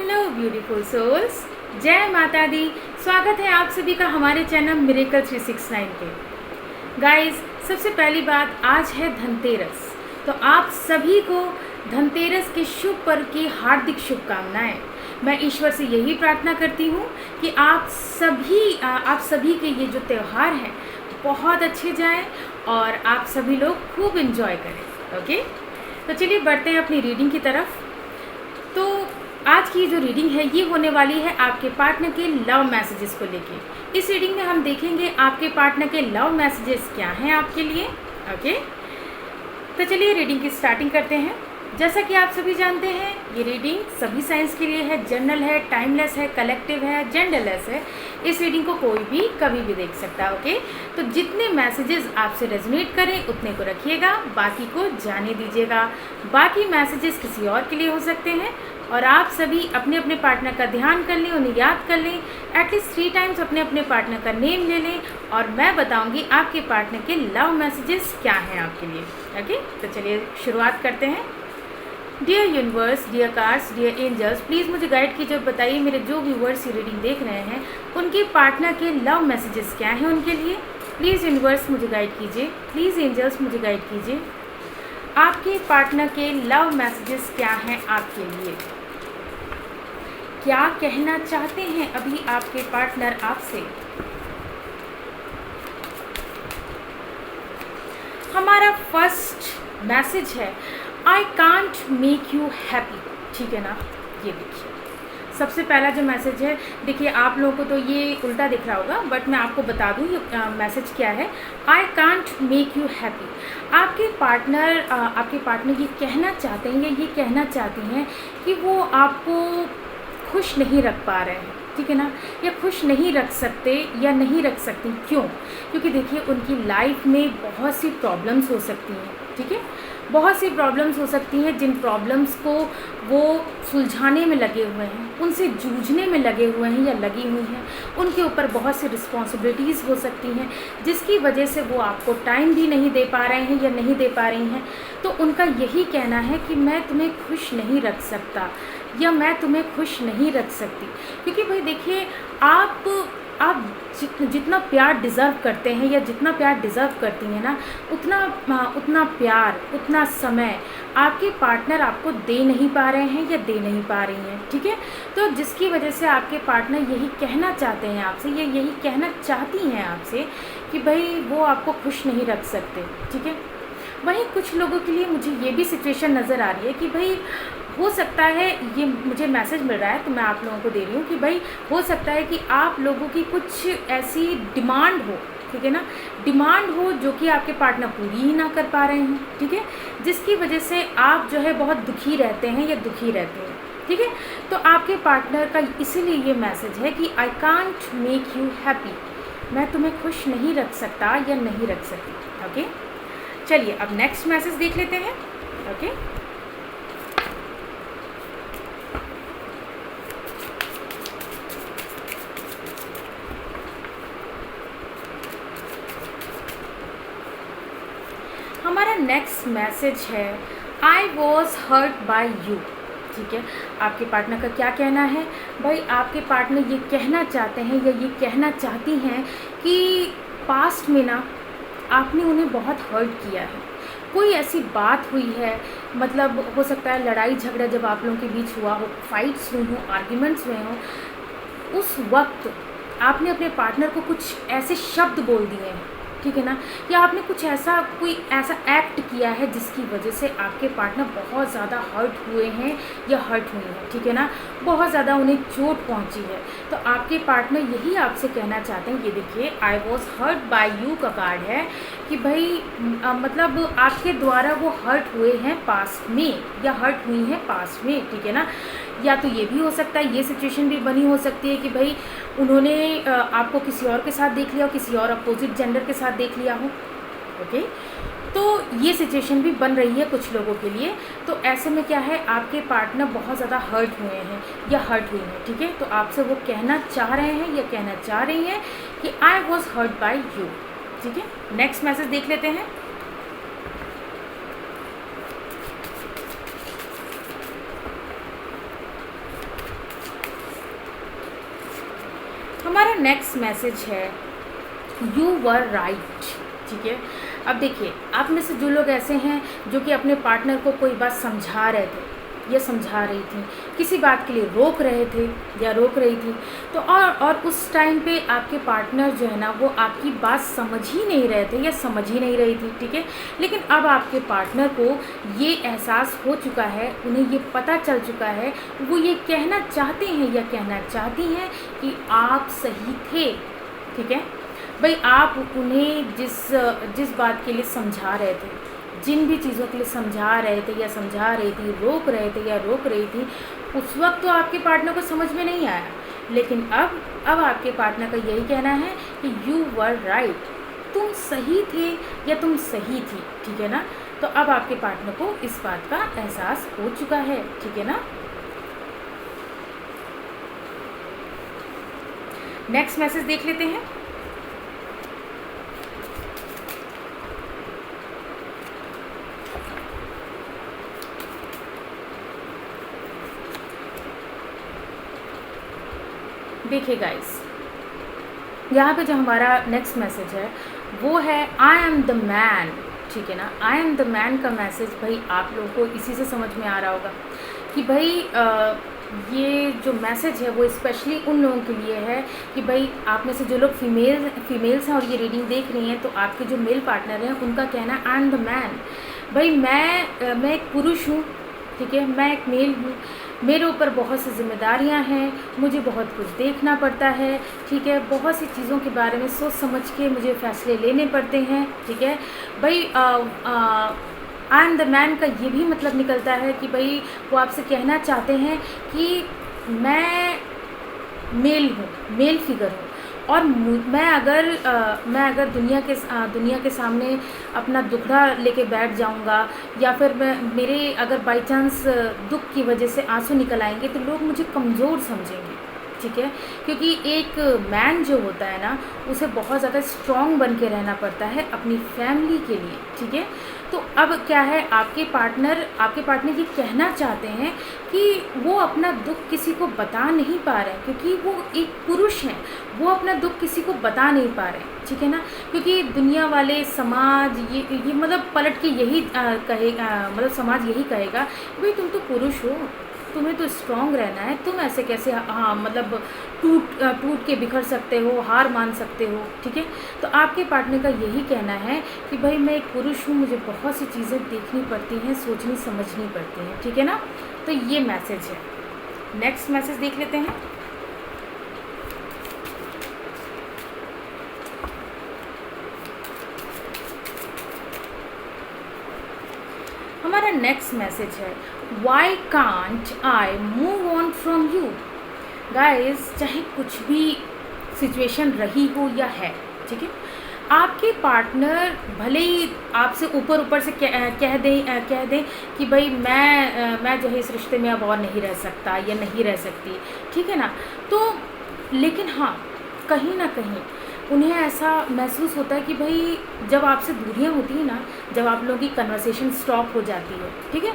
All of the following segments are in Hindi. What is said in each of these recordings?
हेलो ब्यूटीफुल सोल्स, जय माता दी। स्वागत है आप सभी का हमारे चैनल मिरेकल 369 पे। गाइस, सबसे पहली बात, आज है धनतेरस, तो आप सभी को धनतेरस के शुभ पर्व की हार्दिक शुभकामनाएं। मैं ईश्वर से यही प्रार्थना करती हूँ कि आप सभी के ये जो त्यौहार हैं बहुत अच्छे जाएं और आप सभी लोग खूब एंजॉय करें। ओके, तो चलिए बढ़ते हैं अपनी रीडिंग की तरफ। तो आज की जो रीडिंग है ये होने वाली है आपके पार्टनर के लव मैसेजेस को लेके। इस रीडिंग में हम देखेंगे आपके पार्टनर के लव मैसेजेस क्या हैं आपके लिए। ओके, तो चलिए रीडिंग की स्टार्टिंग करते हैं। जैसा कि आप सभी जानते हैं, ये रीडिंग सभी साइंस के लिए है, जनरल है, टाइमलेस है, कलेक्टिव है, जेंडरलेस है। इस रीडिंग को कोई भी कभी भी देख सकता है। ओके, तो जितने मैसेजेस आपसे रेजोनेट करें उतने को रखिएगा, बाकी को जाने दीजिएगा। बाकी मैसेजेस किसी और के लिए हो सकते हैं और आप सभी अपने अपने पार्टनर का ध्यान कर लें, उन्हें याद कर लें, एटलीस्ट 3 टाइम्स अपने अपने पार्टनर का नेम ले लें और मैं बताऊंगी आपके पार्टनर के लव मैसेजेस क्या हैं आपके लिए। ओके, तो चलिए शुरुआत करते हैं। Dear universe, dear cards, dear angels, please मुझे गाइड कीजिए और बताइए मेरे जो व्यूवर्स ये रीडिंग देख रहे हैं उनके पार्टनर के लव मैसेजेस क्या हैं उनके लिए। प्लीज़ यूनिवर्स मुझे गाइड कीजिए, प्लीज़ एंजल्स मुझे गाइड कीजिए। आपके पार्टनर के लव मैसेजेस क्या हैं आपके लिए, क्या कहना चाहते हैं अभी आपके पार्टनर आपसे। हमारा फर्स्ट मैसेज है, I can't make you happy. ठीक है ना, ये देखिए सबसे पहला जो मैसेज है, देखिए आप लोगों को तो ये उल्टा दिख रहा होगा बट मैं आपको बता दूँ ये मैसेज क्या है। I can't make you happy. आपके पार्टनर ये कहना चाहते हैं या ये कहना चाहती हैं कि वो आपको खुश नहीं रख पा रहे हैं। ठीक है ना, या खुश नहीं रख सकते या नहीं रख सकती। क्यों? क्योंकि देखिए उनकी लाइफ में बहुत सी प्रॉब्लम्स हो सकती हैं। ठीक है, बहुत सी प्रॉब्लम्स हो सकती हैं जिन प्रॉब्लम्स को वो सुलझाने में लगे हुए हैं, उनसे जूझने में लगे हुए हैं या लगी हुई हैं। उनके ऊपर बहुत सी रिस्पॉन्सिबिलिटीज़ हो सकती हैं जिसकी वजह से वो आपको टाइम भी नहीं दे पा रहे हैं या नहीं दे पा रही हैं। तो उनका यही कहना है कि मैं तुम्हें खुश नहीं रख सकता या मैं तुम्हें खुश नहीं रख सकती। क्योंकि भाई देखिए आप जितना प्यार डिज़र्व करते हैं या जितना प्यार डिज़र्व करती हैं ना, उतना प्यार, उतना समय आपके पार्टनर आपको दे नहीं पा रहे हैं या दे नहीं पा रही हैं। ठीक है, तो जिसकी वजह से आपके पार्टनर यही कहना चाहते हैं आपसे या यही कहना चाहती हैं आपसे कि भाई वो आपको खुश नहीं रख सकते। ठीक है, वहीं कुछ लोगों के लिए मुझे ये भी सिचुएशन नज़र आ रही है कि भाई हो सकता है, ये मुझे मैसेज मिल रहा है तो मैं आप लोगों को दे रही हूँ कि भाई हो सकता है कि आप लोगों की कुछ ऐसी डिमांड हो, ठीक है ना, डिमांड हो जो कि आपके पार्टनर पूरी ही ना कर पा रहे हैं। ठीक है, जिसकी वजह से आप जो है बहुत दुखी रहते हैं या दुखी रहते हैं। ठीक है, तो आपके पार्टनर का इसीलिए ये मैसेज है कि I can't make you happy, मैं तुम्हें खुश नहीं रख सकता या नहीं रख सकती। ओके, चलिए अब नेक्स्ट मैसेज देख लेते हैं। ओके, हमारा नेक्स्ट मैसेज है, I was hurt by you. ठीक है, आपके पार्टनर का क्या कहना है भाई, आपके पार्टनर ये कहना चाहते हैं या ये कहना चाहती हैं कि पास्ट में ना आपने उन्हें बहुत हर्ट किया है। कोई ऐसी बात हुई है, मतलब हो सकता है लड़ाई झगड़ा जब आप लोगों के बीच हुआ हो, फाइट्स हुई हो, आर्ग्यूमेंट्स हुए हों, उस वक्त आपने अपने पार्टनर को कुछ ऐसे शब्द बोल दिए हैं। ठीक है ना, या आपने कोई ऐसा एक्ट किया है जिसकी वजह से आपके पार्टनर बहुत ज़्यादा हर्ट हुए हैं या हर्ट हुई हैं। ठीक है ना, बहुत ज़्यादा उन्हें चोट पहुंची है। तो आपके पार्टनर यही आपसे कहना चाहते हैं, ये देखिए I was hurt by you का कार्ड है कि भाई मतलब आपके द्वारा वो हर्ट हुए हैं पास्ट में या हर्ट हुई हैं पास्ट में। ठीक है ना, या तो ये भी हो सकता है, ये सिचुएशन भी बनी हो सकती है कि भाई उन्होंने आपको किसी और के साथ देख लिया हो, किसी और अपोजिट जेंडर के साथ देख लिया हो। ओके, तो ये सिचुएशन भी बन रही है कुछ लोगों के लिए। तो ऐसे में क्या है, आपके पार्टनर बहुत ज़्यादा हर्ट हुए हैं या हर्ट हुई हैं। ठीक है, तो आपसे वो कहना चाह रहे हैं या कहना चाह रही हैं कि I was hurt by you. ठीक है, नेक्स्ट मैसेज देख लेते हैं। हमारा नेक्स्ट मैसेज है यू वर राइट। ठीक है, अब देखिए आप में से जो लोग ऐसे हैं जो कि अपने पार्टनर को कोई बात समझा रहे थे या समझा रही थी, किसी बात के लिए रोक रहे थे या रोक रही थी, तो और उस टाइम पे आपके पार्टनर जो है ना वो आपकी बात समझ ही नहीं रहे थे या समझ ही नहीं रही थी। ठीक है, लेकिन अब आपके पार्टनर को ये एहसास हो चुका है, उन्हें ये पता चल चुका है, वो ये कहना चाहते हैं या कहना चाहती हैं कि आप सही थे। ठीक है भाई, आप उन्हें जिस बात के लिए समझा रहे थे, जिन भी चीज़ों के लिए समझा रहे थे या समझा रही थी, रोक रहे थे या रोक रही थी, उस वक्त तो आपके पार्टनर को समझ में नहीं आया, लेकिन अब आपके पार्टनर का यही कहना है कि यू वर राइट, तुम सही थे या तुम सही थी। ठीक है ना, तो अब आपके पार्टनर को इस बात का एहसास हो चुका है। ठीक है ना, नेक्स्ट मैसेज देख लेते हैं। देखिए गाइस, यहाँ पे जो हमारा नेक्स्ट मैसेज है वो है आई एम द मैन। ठीक है ना, आई एम द मैन का मैसेज भाई आप लोगों को इसी से समझ में आ रहा होगा कि भाई ये जो मैसेज है वो स्पेशली उन लोगों के लिए है कि भाई आप में से जो लोग फीमेल्स हैं और ये रीडिंग देख रही हैं, तो आपके जो मेल पार्टनर हैं उनका कहना है आई एम द मैन। भाई मैं एक पुरुष हूँ। ठीक है, मैं एक मेल हूँ, मेरे ऊपर बहुत सी जिम्मेदारियां हैं, मुझे बहुत कुछ देखना पड़ता है। ठीक है, बहुत सी चीज़ों के बारे में सोच समझ के मुझे फ़ैसले लेने पड़ते हैं। ठीक है भाई, आई एम द मैन का ये भी मतलब निकलता है कि भाई वो आपसे कहना चाहते हैं कि मैं मेल हूँ, मेल फिगर हूँ, और मैं अगर दुनिया के सामने अपना दुखड़ा लेके बैठ जाऊंगा, या फिर मेरे अगर बाई चांस दुख की वजह से आंसू निकल आएंगे, तो लोग मुझे कमज़ोर समझेंगे। ठीक है, क्योंकि एक मैन जो होता है ना उसे बहुत ज़्यादा स्ट्रॉन्ग बन के रहना पड़ता है अपनी फैमिली के लिए। ठीक है, तो अब क्या है, आपके पार्टनर ये कहना चाहते हैं कि वो अपना दुख किसी को बता नहीं पा रहे हैं, क्योंकि वो एक पुरुष हैं, वो अपना दुख किसी को बता नहीं पा रहे हैं। ठीक है ना, क्योंकि दुनिया वाले समाज ये मतलब पलट के यही कहेगा, मतलब समाज यही कहेगा भाई तुम तो पुरुष हो, तुम्हें तो स्ट्रॉन्ग रहना है, तुम ऐसे कैसे मतलब टूट के बिखर सकते हो, हार मान सकते हो। ठीक है, तो आपके पार्टनर का यही कहना है कि भाई मैं एक पुरुष हूँ, मुझे बहुत सी चीज़ें देखनी पड़ती हैं, सोचनी समझनी पड़ती हैं। ठीक है ना, तो ये मैसेज है। नेक्स्ट मैसेज देख लेते हैं। हमारा नेक्स्ट मैसेज है why can't I move on from you. Guys, चाहे कुछ भी सिचुएशन रही हो या है, ठीक है, आपके पार्टनर भले ही आपसे ऊपर से कह दें कि भाई मैं जो है इस रिश्ते में अब और नहीं रह सकता या नहीं रह सकती। ठीक है ना, तो लेकिन हाँ, कहीं ना कहीं उन्हें ऐसा महसूस होता है कि भाई जब आपसे दूरियां होती हैं ना, जब आप लोगों की कन्वर्सेशन स्टॉप हो जाती है, ठीक है,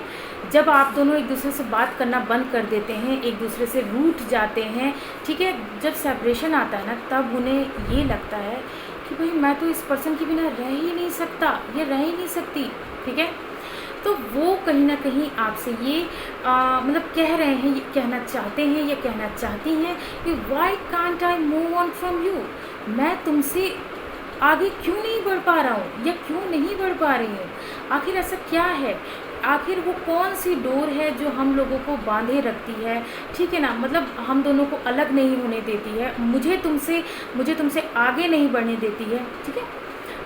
जब आप दोनों एक दूसरे से बात करना बंद कर देते हैं, एक दूसरे से रूठ जाते हैं, ठीक है, जब सेपरेशन आता है ना, तब उन्हें ये लगता है कि भाई मैं तो इस पर्सन के बिना रह ही नहीं सकता या रह ही नहीं सकती। ठीक है, तो वो कहीं ना कहीं आपसे ये मतलब कह रहे हैं, ये कहना चाहते हैं या कहना चाहती हैं कि why can't I move on from you. मैं तुमसे आगे क्यों नहीं बढ़ पा रहा हूँ या क्यों नहीं बढ़ पा रही हूँ। आखिर ऐसा क्या है, आखिर वो कौन सी डोर है जो हम लोगों को बांधे रखती है। ठीक है ना, मतलब हम दोनों को अलग नहीं होने देती है, मुझे तुमसे आगे नहीं बढ़ने देती है। ठीक है,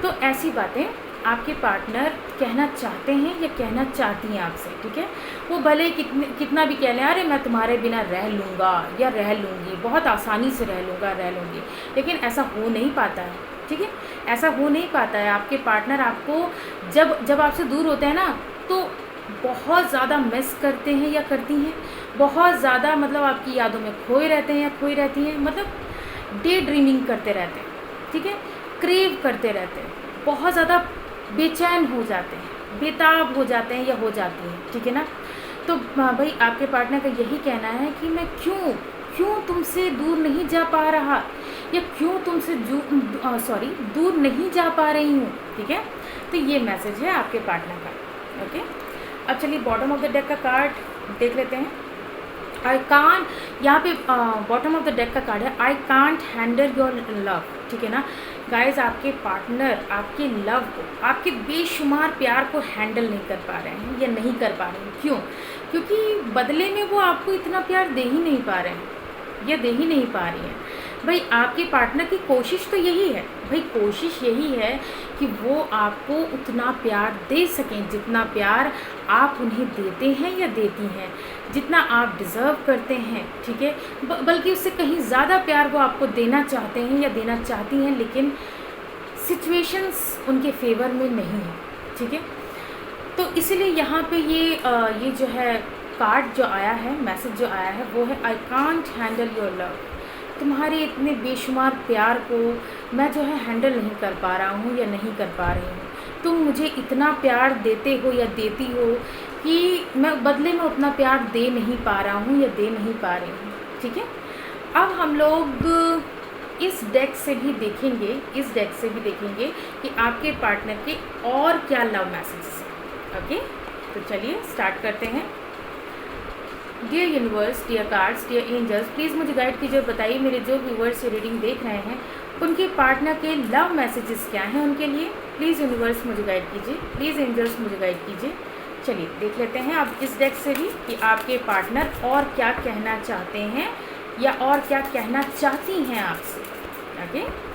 तो ऐसी बातें आपके पार्टनर कहना चाहते हैं या कहना चाहती हैं आपसे। ठीक है, वो भले कितना भी कह लें, अरे मैं तुम्हारे बिना रह लूँगा या रह लूँगी, बहुत आसानी से रह लूँगा रह लूँगी, लेकिन ऐसा हो नहीं पाता है। ठीक है, ऐसा हो नहीं पाता है। आपके पार्टनर आपको जब आपसे दूर होते हैं ना, तो बहुत ज़्यादा मिस करते हैं या करती हैं, बहुत ज़्यादा मतलब आपकी यादों में खोए रहते हैं या खोई रहती हैं, मतलब डे ड्रीमिंग करते रहते हैं। ठीक है, क्रेव करते रहते हैं, बहुत ज़्यादा बेचैन हो जाते हैं, बेताब हो जाते हैं या हो जाती हैं। ठीक है ना, तो भाई आपके पार्टनर का यही कहना है कि मैं क्यों तुमसे दूर नहीं जा पा रहा, या क्यों तुमसे दूर नहीं जा पा रही हूँ, ठीक है। तो ये मैसेज है आपके पार्टनर का, ओके। अब चलिए बॉटम ऑफ द डेक का कार्ड देख लेते हैं। आई कांट, यहाँ पे बॉटम ऑफ द डेक का कार्ड है I can't handle your love, ठीक है ना गाइज। आपके पार्टनर आपके लव को, आपके बेशुमार प्यार को हैंडल नहीं कर पा रहे हैं या नहीं कर पा रहे हैं। क्यों? क्योंकि बदले में वो आपको इतना प्यार दे ही नहीं पा रहे हैं या दे ही नहीं पा रही हैं। भाई आपके पार्टनर की कोशिश तो यही है, भाई कोशिश यही है कि वो आपको उतना प्यार दे सकें जितना प्यार आप उन्हें देते हैं या देती हैं, जितना आप डिज़र्व करते हैं, ठीक है। बल्कि उससे कहीं ज़्यादा प्यार वो आपको देना चाहते हैं या देना चाहती हैं, लेकिन सिचुएशंस उनके फेवर में नहीं है, ठीक है। तो इसीलिए यहाँ पे ये जो है कार्ड जो आया है, मैसेज जो आया है वो है I can't handle your love. तुम्हारे इतने बेशुमार प्यार को मैं जो है हैंडल नहीं कर पा रहा हूँ या नहीं कर पा रही हूँ। तुम मुझे इतना प्यार देते हो या देती हो कि मैं बदले में उतना प्यार दे नहीं पा रहा हूँ या दे नहीं पा रही हूँ, ठीक है। अब हम लोग इस डेक से भी देखेंगे कि आपके पार्टनर के और क्या लव मैसेजेस हैं, ओके। तो चलिए स्टार्ट करते हैं। Dear universe, dear cards, dear angels, please मुझे गाइड कीजिए, बताइए मेरे जो व्यूवर्स ये रीडिंग देख रहे हैं उनके पार्टनर के लव मैसेजेस क्या हैं उनके लिए। प्लीज़ यूनिवर्स मुझे गाइड कीजिए, प्लीज़ एंजल्स मुझे गाइड कीजिए। चलिए देख लेते हैं अब इस डेक से भी कि आपके पार्टनर और क्या कहना चाहते हैं या और क्या कहना चाहती हैं आपसे, ओके।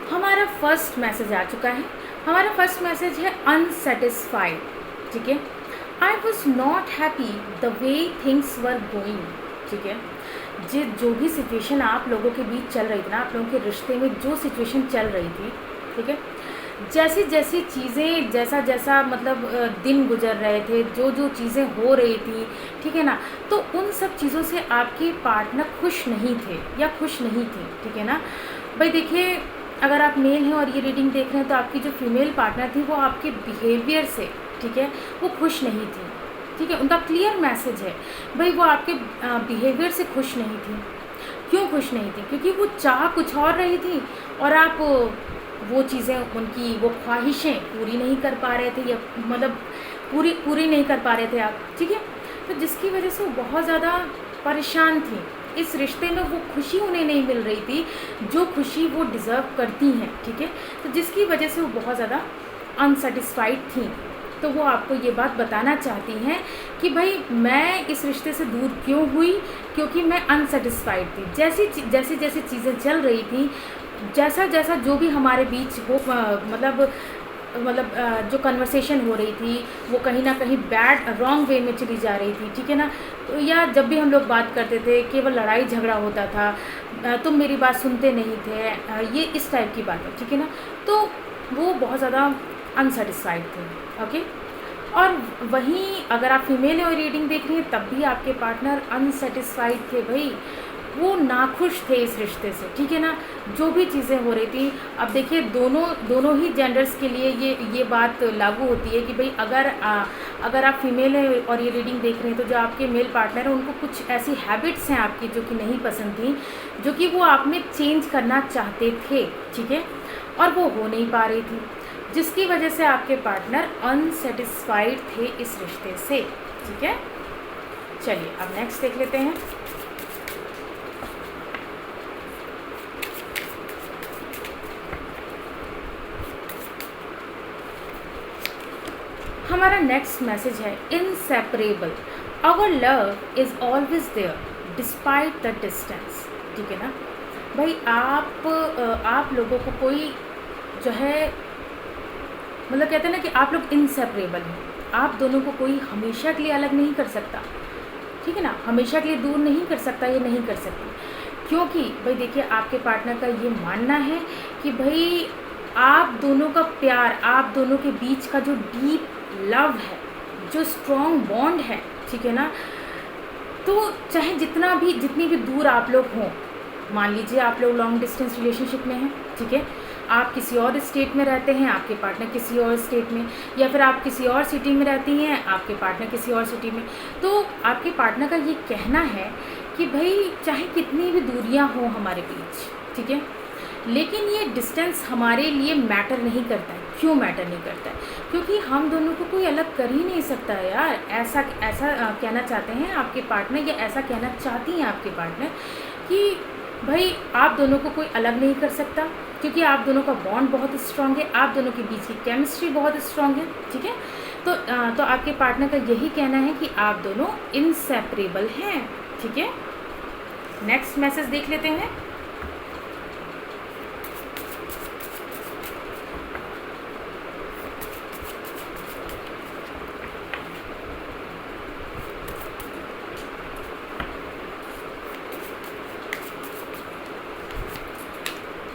हमारा फर्स्ट मैसेज आ चुका है। हमारा फर्स्ट मैसेज है अनसेटिस्फाइड, ठीक है। I was not happy the way things were going, ठीक है। जो भी सिचुएशन आप लोगों के बीच चल रही थी ना, आप लोगों के रिश्ते में जो सिचुएशन चल रही थी, ठीक है, जैसी जैसी चीज़ें जैसा मतलब दिन गुजर रहे थे, जो चीज़ें हो रही थी, ठीक है ना, तो उन सब चीज़ों से आपके पार्टनर खुश नहीं थे या खुश नहीं थी, ठीक है ना। भाई देखिए, अगर आप मेल हैं और ये रीडिंग देख रहे हैं तो आपकी जो फीमेल पार्टनर थी वो आपके बिहेवियर से, ठीक है, वो खुश नहीं थी, ठीक है। उनका क्लियर मैसेज है भाई वो आपके बिहेवियर से खुश नहीं थी। क्यों खुश नहीं थी? क्योंकि वो चाह कुछ और रही थी और आप वो चीज़ें, उनकी वो ख्वाहिशें पूरी नहीं कर पा रहे थे या मतलब पूरी नहीं कर पा रहे थे आप, ठीक है। तो जिसकी वजह से वो बहुत ज़्यादा परेशान थी। इस रिश्ते में वो खुशी उन्हें नहीं मिल रही थी जो खुशी वो डिज़र्व करती हैं, ठीक है। तो जिसकी वजह से वो बहुत ज़्यादा अनसेटिस्फाइड थी। तो वो आपको ये बात बताना चाहती हैं कि भाई मैं इस रिश्ते से दूर क्यों हुई, क्योंकि मैं अनसेटिस्फाइड थी। जैसी चीज़ें चल रही थी, जैसा जो भी हमारे बीच वो मतलब जो कन्वर्सेशन हो रही थी वो कहीं ना कहीं रॉन्ग वे में चली जा रही थी, ठीक है ना। तो या जब भी हम लोग बात करते थे केवल लड़ाई झगड़ा होता था, तुम मेरी बात सुनते नहीं थे, ये इस टाइप की बात है, ठीक है ना। तो वो बहुत ज़्यादा अनसेटिस्फाइड थे, ओके। और वहीं अगर आप फीमेल और रीडिंग देख रही हैं तब भी आपके पार्टनर अनसेटिस्फाइड थे भाई, वो नाखुश थे इस रिश्ते से, ठीक है ना। जो भी चीज़ें हो रही थी, अब देखिए दोनों ही जेंडर्स के लिए ये बात लागू होती है कि भाई अगर आप फीमेल हैं और ये रीडिंग देख रहे हैं तो जो आपके मेल पार्टनर हैं उनको कुछ ऐसी हैबिट्स हैं आपकी जो कि नहीं पसंद थी, जो कि वो आप में चेंज करना चाहते थे, ठीक है, और वो हो नहीं पा रही थी, जिसकी वजह से आपके पार्टनर अनसेटिस्फाइड थे इस रिश्ते से, ठीक है। चलिए अब नेक्स्ट देख लेते हैं। हमारा नेक्स्ट मैसेज है inseparable, our love is always there despite the distance, ठीक है ना। भाई आप लोगों को कोई जो है मतलब कहते हैं ना कि आप लोग इनसेपरेबल हैं, आप दोनों को कोई हमेशा के लिए अलग नहीं कर सकता, ठीक है ना, हमेशा के लिए दूर नहीं कर सकता, ये नहीं कर सकती। क्योंकि भाई देखिए आपके पार्टनर का ये मानना है कि भाई आप दोनों का प्यार, आप दोनों के बीच का जो डीप लव है, जो स्ट्रॉन्ग बॉन्ड है, ठीक है ना, तो चाहे जितनी भी दूर आप लोग हों, मान लीजिए आप लोग लॉन्ग डिस्टेंस रिलेशनशिप में हैं, ठीक है, आप किसी और स्टेट में रहते हैं, आपके पार्टनर किसी और स्टेट में, या फिर आप किसी और सिटी में रहती हैं, आपके पार्टनर किसी और सिटी में, तो आपके पार्टनर का ये कहना है कि भाई चाहे कितनी भी दूरियां हों हमारे बीच, ठीक है, लेकिन ये डिस्टेंस हमारे लिए मैटर नहीं करता है। क्यों मैटर नहीं करता है? क्योंकि हम दोनों को कोई अलग कर ही नहीं सकता है यार। ऐसा कहना चाहते हैं आपके पार्टनर, या ऐसा कहना चाहती हैं आपके पार्टनर कि भाई आप दोनों को कोई अलग नहीं कर सकता, क्योंकि आप दोनों का बॉन्ड बहुत स्ट्रांग है, आप दोनों के बीच की केमिस्ट्री बहुत स्ट्रांग है, ठीक है। तो आपके पार्टनर का यही कहना है कि आप दोनों इनसेपरेबल हैं, ठीक है। नेक्स्ट मैसेज देख लेते हैं।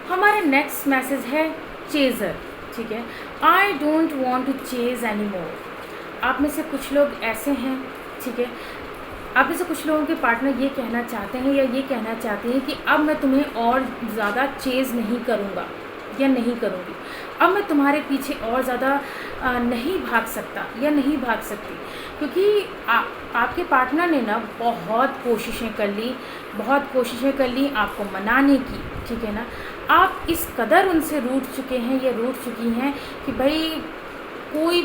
हमारा नेक्स्ट मैसेज है चेज़र, ठीक है। I don't want to chase any more. आप में से कुछ लोग ऐसे हैं, ठीक है, आप में से कुछ लोगों के पार्टनर ये कहना चाहते हैं या ये कहना चाहते हैं कि अब मैं तुम्हें और ज़्यादा चेज़ नहीं करूँगा या नहीं करूँगी, अब मैं तुम्हारे पीछे और ज़्यादा नहीं भाग सकता या नहीं भाग सकती, क्योंकि आपके पार्टनर ने ना बहुत कोशिशें कर ली आपको मनाने की, ठीक है ना। आप इस कदर उनसे रूठ चुके हैं या रूठ चुकी हैं कि भाई कोई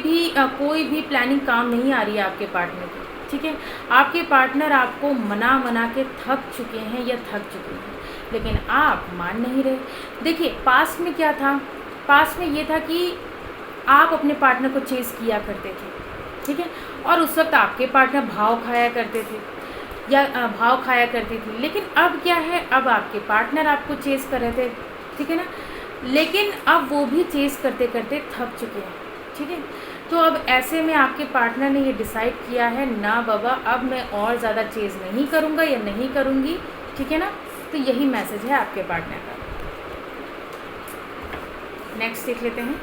भी प्लानिंग काम नहीं आ रही है आपके पार्टनर की, ठीक है। आपके पार्टनर आपको मना के थक चुके हैं या थक चुके हैं, लेकिन आप मान नहीं रहे। देखिए पास्ट में क्या था, पास्ट में ये था कि आप अपने पार्टनर को चेज़ किया करते थे, ठीक है, और उस वक्त आपके पार्टनर भाव खाया करते थे या भाव खाया करती थी। लेकिन अब क्या है, अब आपके पार्टनर आपको चेज़ कर रहे थे, ठीक है ना, लेकिन अब वो भी चेज़ करते करते थक चुके हैं, ठीक है। तो अब ऐसे में आपके पार्टनर ने ये डिसाइड किया है, ना बाबा अब मैं और ज़्यादा चेज़ नहीं करूँगा या नहीं करूँगी, ठीक है ना। तो यही मैसेज है आपके पार्टनर का। नेक्स्ट देख लेते हैं।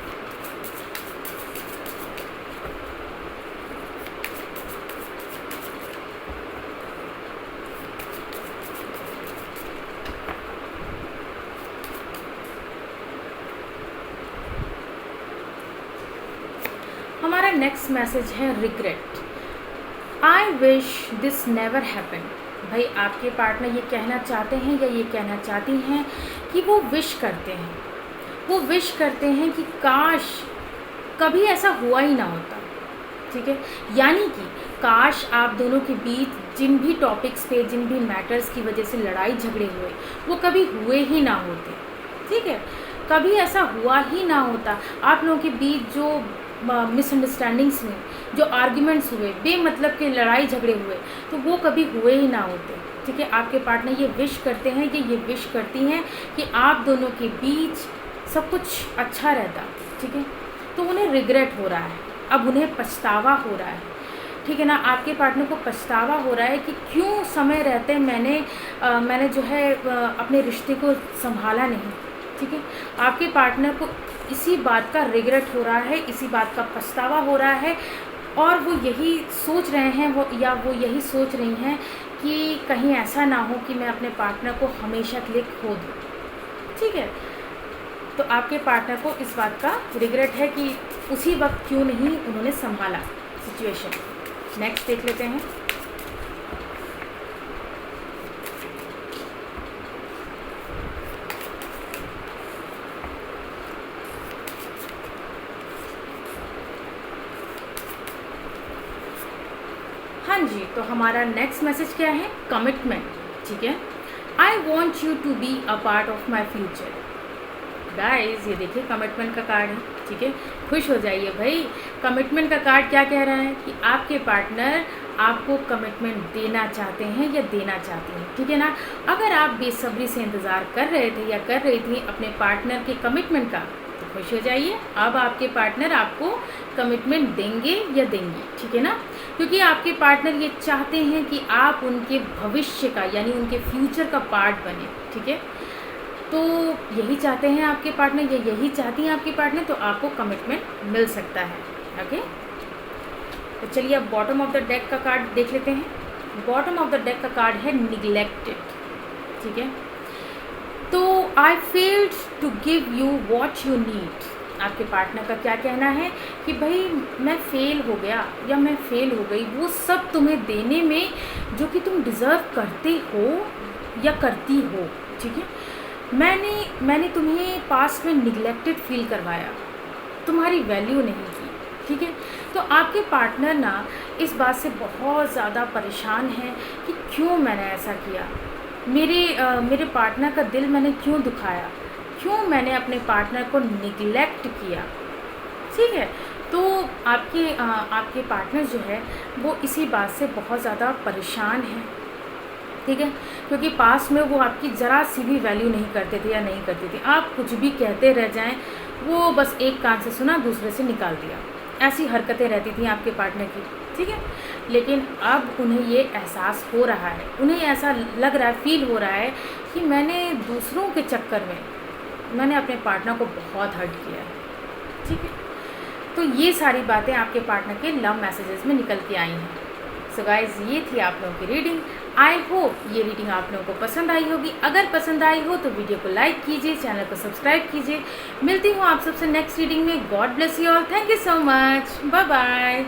हमारा नेक्स्ट मैसेज है regret. I wish this never happen. भाई आपके पार्टनर ये कहना चाहते हैं या ये कहना चाहती हैं कि वो विश करते हैं कि काश कभी ऐसा हुआ ही ना होता, ठीक है। यानी कि काश आप दोनों के बीच जिन भी टॉपिक्स पे, जिन भी मैटर्स की वजह से लड़ाई झगड़े हुए, वो कभी हुए ही ना होते, ठीक है। कभी ऐसा हुआ ही ना होता। आप लोगों के बीच जो मिसअंडरस्टैंडिंग्स हुए, जो आर्ग्यूमेंट्स हुए, बेमतलब के लड़ाई झगड़े हुए, तो वो कभी हुए ही ना होते, ठीक है। आपके पार्टनर ये विश करते हैं कि ये विश करती हैं कि आप दोनों के बीच सब कुछ अच्छा रहता, ठीक है। तो उन्हें रिग्रेट हो रहा है, अब उन्हें पछतावा हो रहा है, ठीक है ना। आपके पार्टनर को पछतावा हो रहा है कि क्यों समय रहते मैंने जो है अपने रिश्ते को संभाला नहीं, ठीक है। आपके पार्टनर को इसी बात का रिग्रेट हो रहा है, इसी बात का पछतावा हो रहा है, और वो यही सोच रहे हैं वो यही सोच रही हैं कि कहीं ऐसा ना हो कि मैं अपने पार्टनर को हमेशा के लिए खो दूँ, ठीक है। तो आपके पार्टनर को इस बात का रिग्रेट है कि उसी वक्त क्यों नहीं उन्होंने संभाला सिचुएशन। नेक्स्ट देख लेते हैं। हाँ जी, तो हमारा नेक्स्ट मैसेज क्या है? कमिटमेंट, ठीक है। I want you to be a part of my future. Guys ये देखिए कमिटमेंट का कार्ड है, ठीक है। खुश हो जाइए भाई। कमिटमेंट का कार्ड क्या कह रहा है कि आपके पार्टनर आपको कमिटमेंट देना चाहते हैं या देना चाहती हैं, ठीक है ना। अगर आप बेसब्री से इंतज़ार कर रहे थे या कर रही थी अपने पार्टनर के कमिटमेंट का, तो खुश हो जाइए, अब आपके पार्टनर आपको कमिटमेंट देंगे या देंगी, ठीक है ना। क्योंकि आपके पार्टनर ये चाहते हैं कि आप उनके भविष्य का यानी उनके फ्यूचर का पार्ट बने, ठीक है। तो यही चाहते हैं आपके पार्टनर या यही चाहती हैं आपके पार्टनर, तो आपको कमिटमेंट मिल सकता है, ओके। तो चलिए अब बॉटम ऑफ द डेक का कार्ड देख लेते हैं। बॉटम ऑफ द डेक का कार्ड है निगलेक्टेड, ठीक है। तो I failed to give you what you need. आपके पार्टनर का क्या कहना है कि भाई मैं फ़ेल हो गया या मैं फ़ेल हो गई वो सब तुम्हें देने में जो कि तुम डिज़र्व करते हो या करती हो, ठीक है। मैंने तुम्हें पास्ट में निगलेक्टेड फील करवाया, तुम्हारी वैल्यू नहीं की, ठीक है। तो आपके पार्टनर ना इस बात से बहुत ज़्यादा परेशान है कि क्यों मैंने ऐसा किया, मेरे पार्टनर का दिल मैंने क्यों दुखाया, क्यों मैंने अपने पार्टनर को निगलेक्ट किया, ठीक है। तो आपके पार्टनर जो है वो इसी बात से बहुत ज़्यादा परेशान है, ठीक है। क्योंकि पास्ट में वो आपकी ज़रा सी भी वैल्यू नहीं करते थे या नहीं करती थी। आप कुछ भी कहते रह जाएं वो बस एक कान से सुना दूसरे से निकाल दिया, ऐसी हरकतें रहती थी आपके पार्टनर की, ठीक है। लेकिन अब उन्हें ये एहसास हो रहा है, उन्हें ऐसा लग रहा है, फील हो रहा है कि मैंने दूसरों के चक्कर में मैंने अपने पार्टनर को बहुत हर्ट किया है, ठीक है। तो ये सारी बातें आपके पार्टनर के लव मैसेजेस में निकल के आई हैं। सो गाइज़, ये थी आप लोगों की रीडिंग। आई होप ये रीडिंग आप लोगों को पसंद आई होगी। अगर पसंद आई हो तो वीडियो को लाइक कीजिए, चैनल को सब्सक्राइब कीजिए। मिलती हूँ आप सबसे नेक्स्ट रीडिंग में। God bless you all. Thank you so much. Bye bye.